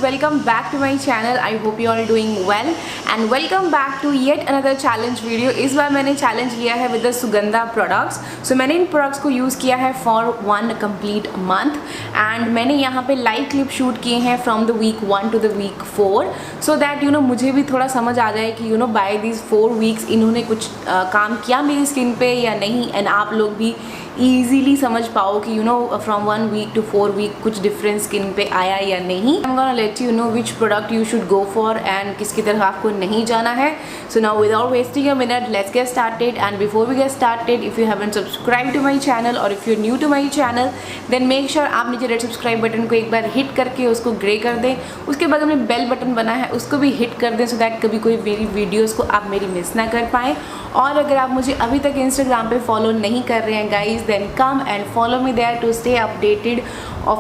welcome back to my channel. I hope you all are doing well and welcome back to yet another challenge video. इस बार मैंने challenge लिया है with the Sugandha products. So मैंने इन products को use किया है for 1 complete month and मैंने यहाँ पे live clip shoot किए हैं from the week 1 to the week 4 so that मुझे भी थोड़ा समझ आ जाए कि by these 4 weeks इन्होंने कुछ काम किया मेरी स्किन पे या नहीं, एंड आप लोग भी ईजीली समझ पाओ कि फ्रॉम 1 week to 4 week कुछ डिफरेंस स्किन पे आया या नहीं. I am gonna let you know which product you should go for and किसकी तरफ आपको नहीं जाना है. So now without wasting a minute let's get started. And before we get started, if you haven't subscribe to my channel और if you new to my channel then make sure आप नीचे red subscribe button को एक बार hit करके उसको grey कर दें. उसके बगल में बेल बटन बना है उसको भी हिट कर दें सो दैट कभी कोई मेरी वीडियोज़ को आप मेरी मिस ना कर पाएँ. और अगर आप मुझे अभी तक इंस्टाग्राम पे फॉलो नहीं कर रहे हैं guys, then come and follow me there to stay updated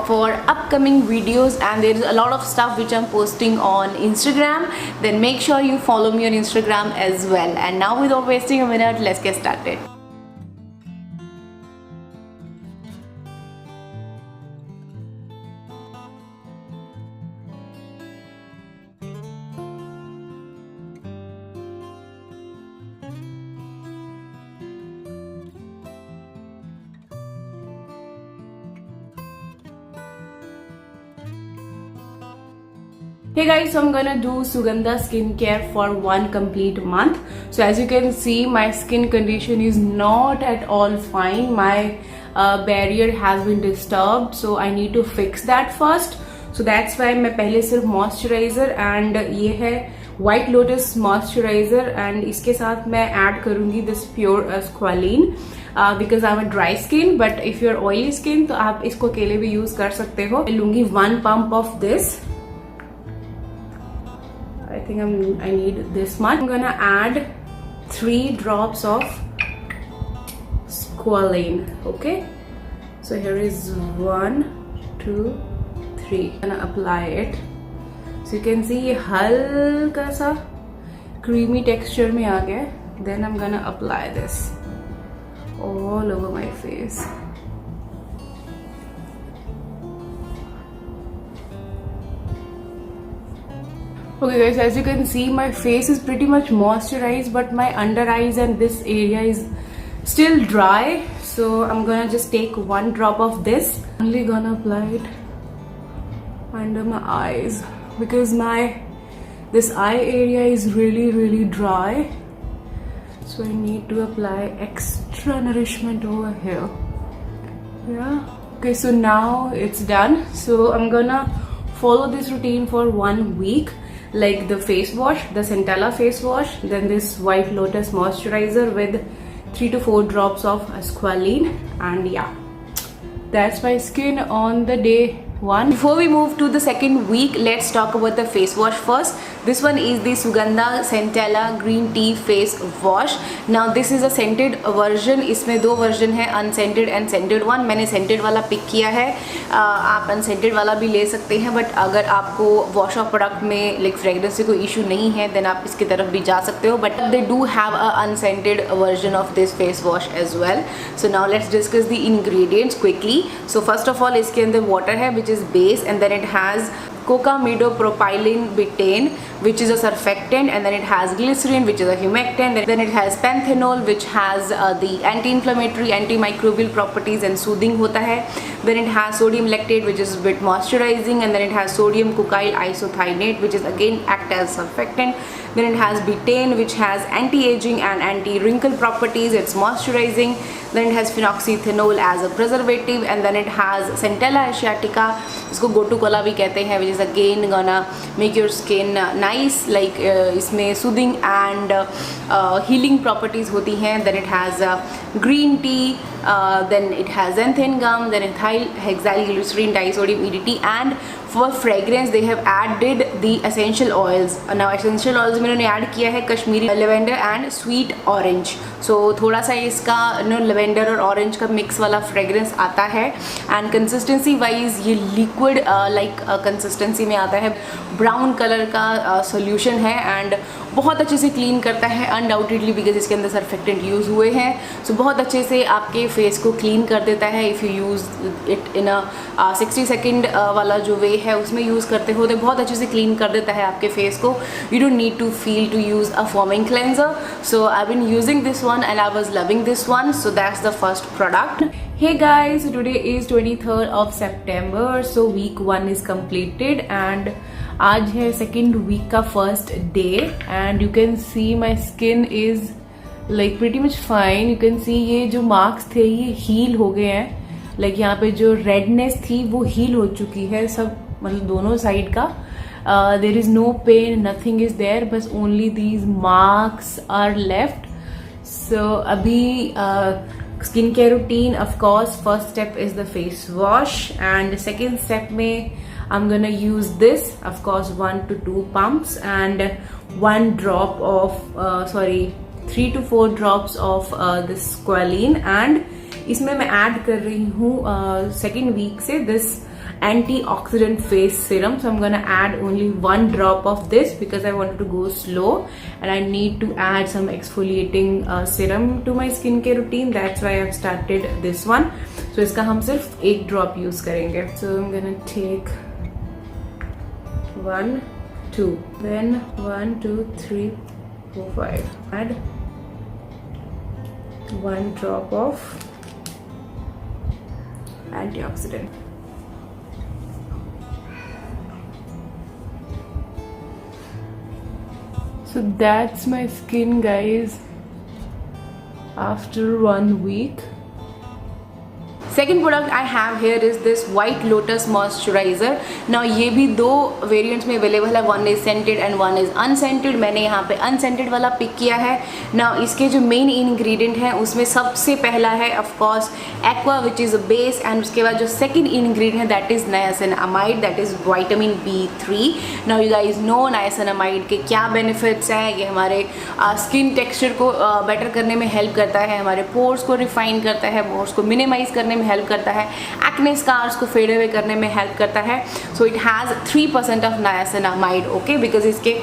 for upcoming videos, and there is a lot of stuff which I'm posting on Instagram. Then make sure you follow me on Instagram as well. And now without wasting a minute, let's get started. Hey guys, so I'm gonna do Sugandha skincare for 1 complete month. So as you can see, my skin condition is not at all fine. My barrier has been disturbed, so I need to fix that first. So that's why मैं पहले सिर्फ moisturizer and ये है White Lotus moisturizer and इसके साथ मैं add करूँगी this pure squalene. Because I'm a dry skin, but if you're oily skin तो आप इसको अकेले भी use कर सकते हो. मैं लूँगी 1 pump of this. I think I need this much. I'm gonna add 3 drops of squalene. Okay, so here is 1, 2, 3. I'm gonna apply it. So you can see ये हल्का सा creamy texture में आ गया. Then I'm gonna apply this all over my face. Okay guys, as you can see my face is pretty much moisturized but my under eyes and this area is still dry, so I'm gonna just take 1 drop of this. Only gonna apply it under my eyes because this eye area is really dry, so I need to apply extra nourishment over here. Yeah, okay, so now it's done. So I'm gonna follow this routine for 1 week, like the face wash, the Centella face wash, then this White Lotus moisturizer with 3 to 4 drops of squalene, and yeah, that's my skin on the day 1. Before we move to the second week, let's talk about the face wash first. This one is the Sugandha Centella Green Tea Face Wash. Now this is a scented version. इसमें 2 version है, unscented and scented one. मैंने scented वाला pick किया है. आप unscented वाला भी ले सकते हैं, बट अगर आपको वॉश ऑफ प्रोडक्ट में लाइक फ्रेगरेंस से कोई इशू नहीं है देन आप इसकी तरफ भी जा सकते हो, but they do have a unscented version of this face wash as well. So now let's discuss the ingredients quickly. So first of all इसके अंदर water है which is base, and then it has cocamidopropylene betaine which is a surfactant, and then it has glycerin which is a humectant, then it has panthenol which has the anti-inflammatory antimicrobial properties and soothing होता है, then it has sodium lactate which is a bit moisturizing, and then it has sodium cocyl isothianate which is again act as surfactant, then it has betaine which has anti-aging and anti-wrinkle properties, it's moisturizing, then it has phenoxyethanol as a preservative, and then it has Centella asiatica, इसको gotu Cola भी कहते हैं, which is again gonna make your skin nice, like इसमें soothing and healing properties होती हैं. Then it has green tea, then it has xanthan gum, then ethyl hexylglycerin disodium EDT, and for fragrance they have added the essential oils. Now essential oils में इन्होंने add किया है Kashmiri lavender and sweet orange. So थोड़ा सा इसका lavender और orange का mix वाला फ्रेग्रेंस आता है। एंड कंसिस्टेंसी वाइज ये लिक्विड लाइक कंसिस्टेंसी में आता है, ब्राउन कलर का सोल्यूशन है एंड बहुत अच्छे से क्लीन करता है अनडाउटेडली, बिकॉज इसके अंदर सर्फेक्टेंट यूज़ हुए हैं। सो बहुत अच्छे से आपके फेस को क्लीन कर देता है। If you use it in a 60 second वाला जो वे है उसमें यूज़ करते हो तो बहुत अच्छे से क्लीन कर देता है आपके फेस को। You don't need to feel to use a foaming cleanser. So I been using this one and I was loving this one, so that's the first product. Hey guys, today is 23rd of September, so week 1 is completed and आज है second week का first day and you can see my skin is like pretty much fine. You can see ये जो marks थे ये heal हो गए हैं, like यहाँ पे जो redness थी वो heal हो चुकी है सब, मतलब दोनों side का. There is no pain, nothing is there, बस only these marks are left. So अभी skin care routine, of course first step is the face wash and second step में I am gonna use this, of course 1 to 2 pumps and 1 drop of 3 to 4 drops of this squalene. And इसमें मैं add कर रही हूँ second week से this antioxidant face serum. So I'm gonna add only 1 drop of this because I wanted to go slow and I need to add some exfoliating serum to my skincare routine. That's why I've started this one. So इसका हम सिर्फ 1 drop use करेंगे. So I'm gonna take 1, 2, then 1, 2, 3, 4, 5. Add 1 drop of antioxidant. So that's my skin, guys, after 1 week. Second product I have here is this White Lotus Moisturizer. Now ये भी 2 variants में available है, 1 is scented and 1 is unscented. मैंने यहाँ पे unscented वाला pick किया है. नाउ इसके जो मेन इंग्रेडिएंट हैं उसमें सबसे पहला है of course aqua which is a base, and उसके बाद जो सेकंड इंग्रेडिएंट है that is niacinamide, that is vitamin B3. Now you guys know niacinamide के क्या बेनिफिट्स हैं. ये हमारे स्किन टेक्सचर को बेटर करने में हेल्प करता है, हमारे पोर्स को रिफाइन करता है, पोर्स को मिनिमाइज करने में हेल्प करता है, एक्ने स्कार्स को फेड अवे करने में हेल्प करता है. So it has 3% of niacinamide, okay, because इसके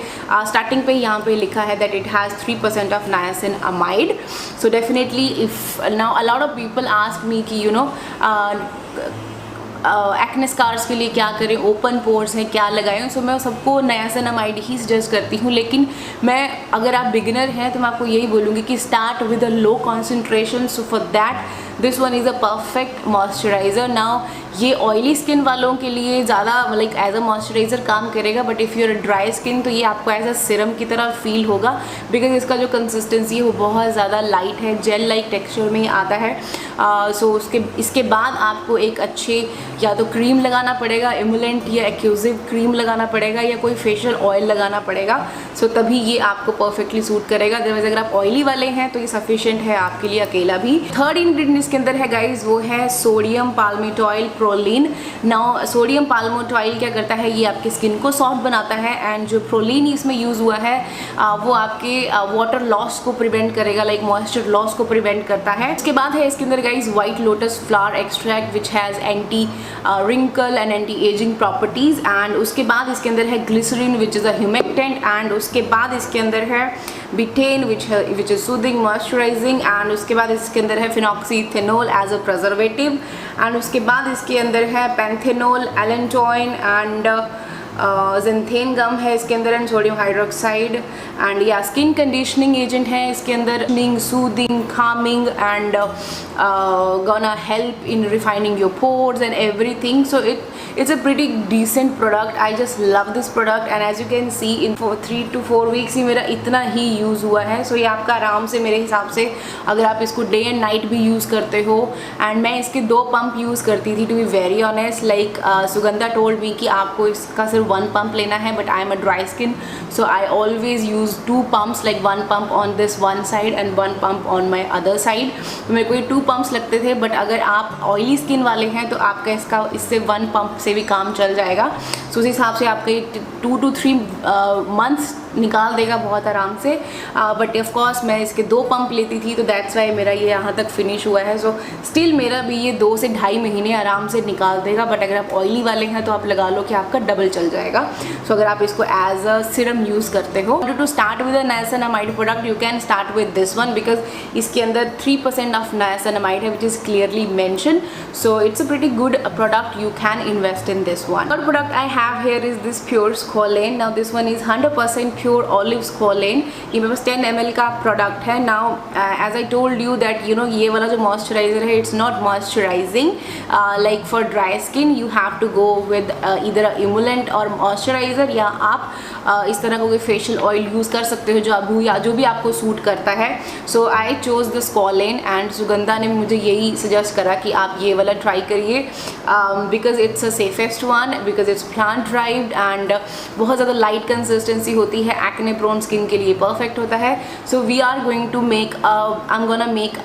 स्टार्टिंग पे यहाँ पे लिखा है that it has 3% of niacinamide. So definitely if now a lot of people ask me कि यू नो एक्ने स्कार्स के लिए क्या करें, ओपन पोर्स हैं क्या लगाएं. सो मैं सबको नायासिनामाइड ही सजेस्ट करती हूँ, लेकिन मैं अगर आप बिगिनर हैं तो मैं आपको यही बोलूँगी कि start with a low concentration. So for that this one is a perfect moisturiser. Now ये ऑयली स्किन वालों के लिए ज़्यादा लाइक एज अ मॉइस्चराइज़र काम करेगा, but if you're dry skin तो ये आपको एज अ सिरम की तरह फील होगा, बिकॉज इसका जो कंसिस्टेंसी है वो बहुत ज़्यादा लाइट है, जेल लाइक टेक्सचर में ही आता है. सो इसके बाद आपको एक अच्छे या तो क्रीम लगाना पड़ेगा, एमुलेंट या एक्यूजिव क्रीम लगाना पड़ेगा, या कोई फेशियल ऑयल लगाना पड़ेगा. सो तभी ये आपको परफेक्टली सूट करेगा. अदरवाइज अगर आप ऑयली वाले हैं तो ये सफिशिएंट है आपके लिए अकेला भी. थर्ड इंग्रेडिएंट इसके अंदर है गाइज वो है सोडियम पाल्मिटॉइल प्रोलीन. नाउ सोडियम पाल्मिटॉइल क्या करता है, ये आपकी स्किन को सॉफ्ट बनाता है, एंड जो प्रोलीन इसमें यूज़ हुआ है वो आपके वाटर लॉस को प्रिवेंट करेगा, लाइक मॉइस्चर लॉस को प्रिवेंट करता है. उसके बाद है इसके अंदर guys white lotus flower extract which has anti wrinkle and anti ageing properties. And उसके बाद इसके अंदर है glycerin which is a humectant. And उसके बाद इसके अंदर है betaine which is soothing moisturising. And उसके बाद इसके अंदर है phenoxyethanol as a preservative. And उसके बाद इसके अंदर है पैंथेनोल, एलेंटोइन एंड ज़ेंथेन गम है इसके अंदर, एंड सोडियम हाइड्रोक्साइड. एंड या स्किन कंडीशनिंग एजेंट है इसके अंदर, soothing, calming and gonna help in refining your pores and everything. So it's a pretty decent product. I just love this product, and as you can see in 3 to 4 weeks ही मेरा इतना ही use हुआ है. सो ये आपका आराम से मेरे हिसाब से अगर आप इसको डे एंड नाइट भी यूज़ करते हो. एंड मैं इसके 2 पंप यूज़ करती थी to be very honest. Like Sugandha told me कि आपको इसका सिर्फ सिर्फ 1 पंप लेना है, but I am a dry skin so I always use 2 pumps, like 1 pump on this one side and 1 pump on my other side. मेरे को ये 2 पंप्स लगते थे, बट अगर आप ऑयली स्किन वाले हैं तो आपका इससे 1 पंप से भी काम चल जाएगा। सो उस हिसाब से आपका 2 to 3 मंथ्स निकाल देगा बहुत आराम से। बट ऑफ कोर्स मैं इसके 2 पंप लेती थी, तो दैट्स वाई मेरा ये यहाँ तक फिनिश हुआ है। सो स्टिल मेरा भी ये 2 से 2.5 महीने आराम से निकाल देगा। बट अगर आप ऑयली वाले हैं तो आप लगा लो कि आपका डबल चल जाएगा। सो अगर आप इसको एज अ सिरम यूज़ करते हो, to start with a niacinamide product you can start with this one, because इसके अंदर 3% ऑफ नाइसिनामाइड है, which is clearly mention. So it's a pretty good product, you can invest in this one. Third product I have here is this pure squalane. Now this one is 100% pure olive squalane. ये मेरे पास 10 ml का product है। Now as I told you that you know ये वाला जो moisturiser है it's not moisturising like for dry skin. You have to go with either emollient और मॉइस्चराइजर, या आप इस तरह का कोई फेशियल ऑयल यूज़ कर सकते हो जो भी आपको सूट करता है। So I chose the squalane and Sugandha ने मुझे यही सजेस्ट करा कि आप ये वाला ट्राई करिए, because it's a safest one, because it's plant derived and बहुत ज़्यादा लाइट कंसिस्टेंसी होती है, एक्ने प्रोन स्किन के लिए परफेक्ट होता है। So we are going to make I am gonna make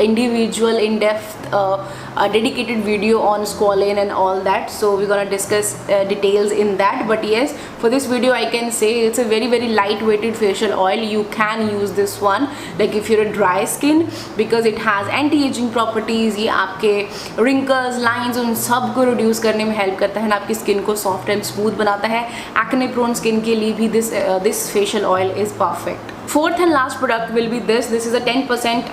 individual in-depth dedicated video on squalane and all that, so we're gonna discuss details in that. But yes, for this video I can say it's a very light-weighted facial oil. You can use this one like if you're a dry skin, because it has anti-aging properties. ये आपके wrinkles, lines उन सब को reduce करने में help करता है, आपकी स्किन को soft and smooth बनाता है। acne prone skin के लिए भी this facial oil is perfect. Fourth and last product will be this is a 10%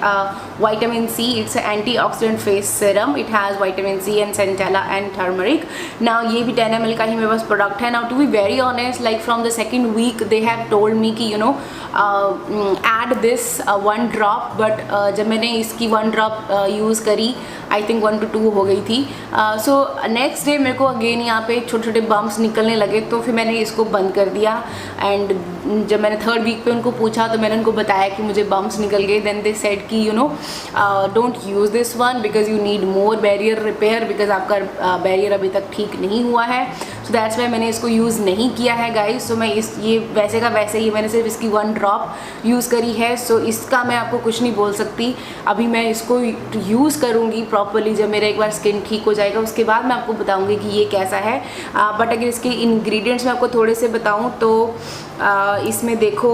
vitamin C. It's an antioxidant face serum. It has vitamin C and centella and turmeric. Now ये भी 10 ml का ही मेरे पास product है। Now to be very honest, like from the second week they have told me कि you know add this 1 drop, but जब मैंने इसकी 1 drop use करी I think 1 to 2 हो गई थी। So next day मेरे को अगेन यहाँ पे छोटे छोटे बम्प्स निकलने लगे, तो फिर मैंने इसको बंद कर दिया। एंड जब मैंने 3rd वीक पे उनको पूछा तो मैंने उनको बताया कि मुझे बम्प्स निकल गए। देन दे सेड कि you know don't use this one because you need more barrier repair, because आपका बैरियर अभी तक ठीक नहीं हुआ है। सो दैट्स वाई मैंने इसको यूज़ नहीं किया है गाइस। सो मैं ये वैसे का वैसे ही मैंने सिर्फ इसकी 1 ड्रॉप यूज़ करी है। सो इसका मैं आपको कुछ नहीं बोल सकती। अभी मैं इसको यूज़ करूँगी प्रॉपरली, जब मेरा एक बार स्किन ठीक हो जाएगा उसके बाद मैं आपको बताऊँगी कि ये कैसा है। बट अगर इसके इंग्रेडिएंट्स मैं आपको थोड़े से बताऊँ तो इसमें देखो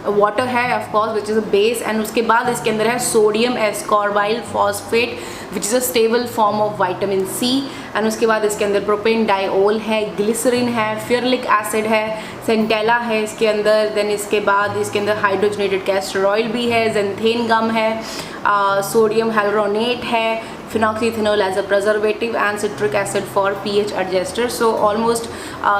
वाटर है of course which is a base, and उसके बाद इसके अंदर है sodium ascorbyl phosphate which is a stable form of vitamin C, and उसके बाद इसके अंदर प्रोपेन डाइओल है, ग्लिसरीन है, फ्यूरिक एसिड है, सेंटेला है इसके अंदर। देन इसके बाद इसके अंदर हाइड्रोजनेटेड कैस्टर ऑयल भी है, ज़ेंथेन गम है, सोडियम हाइल्यूरोनेट है, phenoxyethanol as a preservative and citric acid for pH adjuster. So almost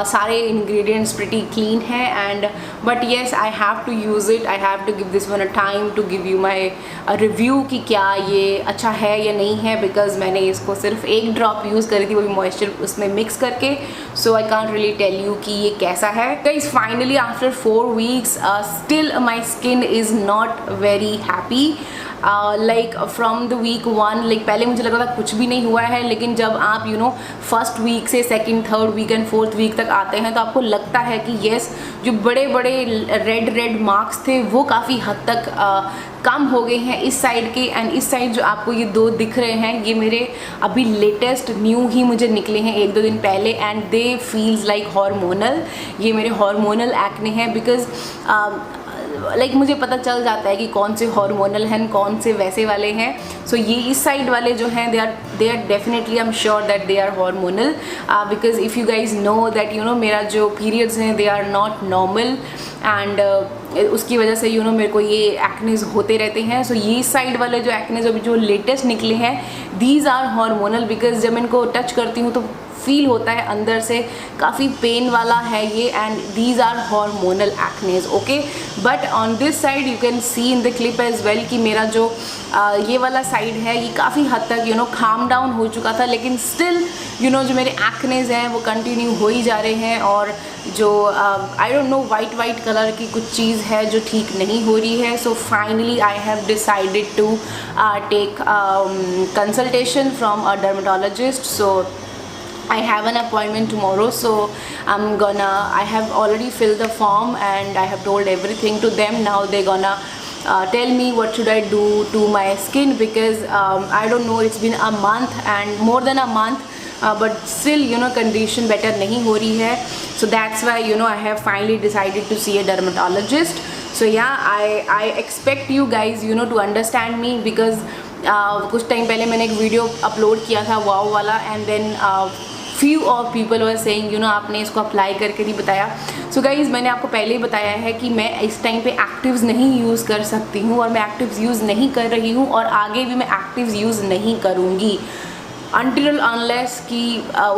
सारे इंग्रेडिएंट्स प्रिटी क्लीन है। And but yes I have to use it, I have to give this one a time to give you my review कि क्या ये अच्छा है या नहीं है, बिकॉज मैंने इसको सिर्फ 1 ड्रॉप यूज़ करी थी, वो भी मॉइस्चर उसमें मिक्स करके। So I can't really tell you कि ये कैसा है। Guys finally after 4 weeks still my skin is not very happy. Like from the week 1, like पहले मुझे लगा था कुछ भी नहीं हुआ है, लेकिन जब आप यू नो फर्स्ट वीक से second, third week and fourth week तक आते हैं तो आपको लगता है कि येस जो बड़े बड़े रेड मार्क्स थे वो काफ़ी हद तक कम हो गए हैं इस साइड के। एंड इस साइड जो आपको ये 2 दिख रहे हैं ये मेरे अभी लेटेस्ट न्यू ही मुझे निकले हैं 1-2 दिन पहले, and they feels like hormonal. ये मेरे हार्मोनल एक्ने हैं, बिकॉज लाइक मुझे पता चल जाता है कि कौन से हार्मोनल हैं, कौन से वैसे वाले हैं। सो ये इस साइड वाले जो हैं they are definitely I am sure that they are hormonal, because if you guys know that you know मेरा जो पीरियड्स हैं they are not normal, and उसकी वजह से यू नो मेरे को ये एक्नेस होते रहते हैं। सो ये साइड वाले जो एक्नेस अभी जो लेटेस्ट निकले हैं दीज आर हार्मोनल, बिकॉज जब मैं इनको टच करती हूँ तो फील होता है अंदर से काफ़ी पेन वाला है ये, and these are hormonal acnes. Okay, but on this side you can see in the clip as well कि मेरा जो ये वाला साइड है ये काफ़ी हद तक यू नो काम डाउन हो चुका था, लेकिन स्टिल यू नो जो मेरे एक्नेस हैं वो कंटिन्यू हो ही जा रहे हैं। और जो आई डोंट नो वाइट कलर की कुछ चीज़ है जो ठीक नहीं हो रही है। So finally I have decided to take consultation from a dermatologist. So I have an appointment tomorrow, so I have already filled the form and I have told everything to them. Now they're gonna tell me what should I do to my skin, because I don't know, it's been a month and more than a month, but still, you know, condition better nahi ho rahi hai. So that's why, you know, I have finally decided to see a dermatologist. So yeah, I expect you guys, you know, to understand me, because कुछ time पहले मैंने एक video upload किया था wow वाला, and then few of people were saying, you know, आपने इसको apply करके नहीं बताया. So guys, मैंने आपको पहले ही बताया है कि मैं इस टाइम पे एक्टिव्स नहीं यूज़ कर सकती हूँ, और मैं एक्टिव्स यूज़ नहीं कर रही हूँ, और आगे भी मैं एक्टिव्स यूज़ नहीं करूँगी until unless कि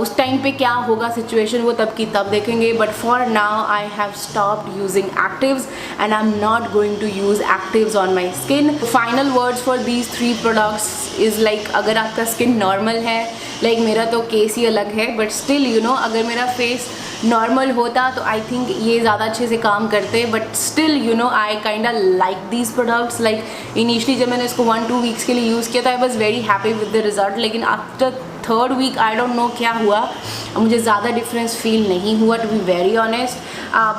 उस टाइम पे क्या होगा सिचुएशन, वो तब की तब देखेंगे. But for now I have stopped using actives and I am not going to use actives on my skin. Final words for these 3 products is like, अगर आपका स्किन नॉर्मल है, लाइक मेरा तो केस ही अलग है, बट स्टिल यू नो, अगर मेरा face normal होता तो आई थिंक ये ज़्यादा अच्छे से काम करते. But still you know, I kinda like these products. Like initially जब मैंने इसको 1-2 वीक्स के लिए यूज़ किया था, I was very happy with the result. लेकिन after 3rd week I don't know क्या हुआ, मुझे ज़्यादा डिफरेंस फील नहीं हुआ, to be very honest.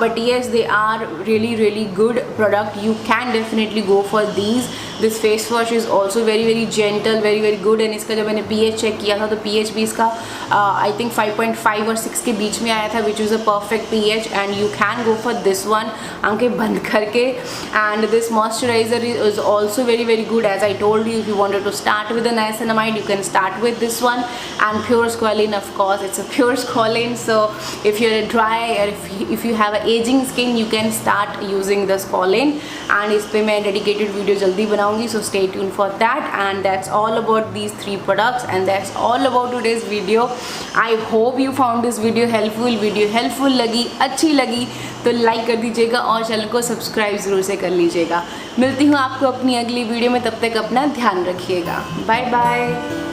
But yes, they are really good product. You can definitely go for these. This face wash is also very gentle, very good. And इसका जब मैंने pH check किया था तो pH भी इसका आई थिंक 5.5 और 6 के बीच में आया था, which is a perfect pH. And you can go for this one आंखें बंद करके. And this moisturiser is also very good. As I told you, if you wanted to start with a niacinamide, you can start with this one. And pure squalene, of course, it's a pure squalene. So if you're dry or if you have an aging skin, you can start using the squalene. And इस पे मैं dedicated video जल्दी बनाऊंगी, so stay tuned for that. And that's all about these 3 products, and that's all about today's video. I hope you found this video helpful. Video helpful लगी, अच्छी लगी तो like कर दीजिएगा और चैनल को सब्सक्राइब ज़रूर से कर लीजिएगा. मिलती हूँ आपको अपनी अगली वीडियो में, तब तक अपना ध्यान रखिएगा. Bye bye.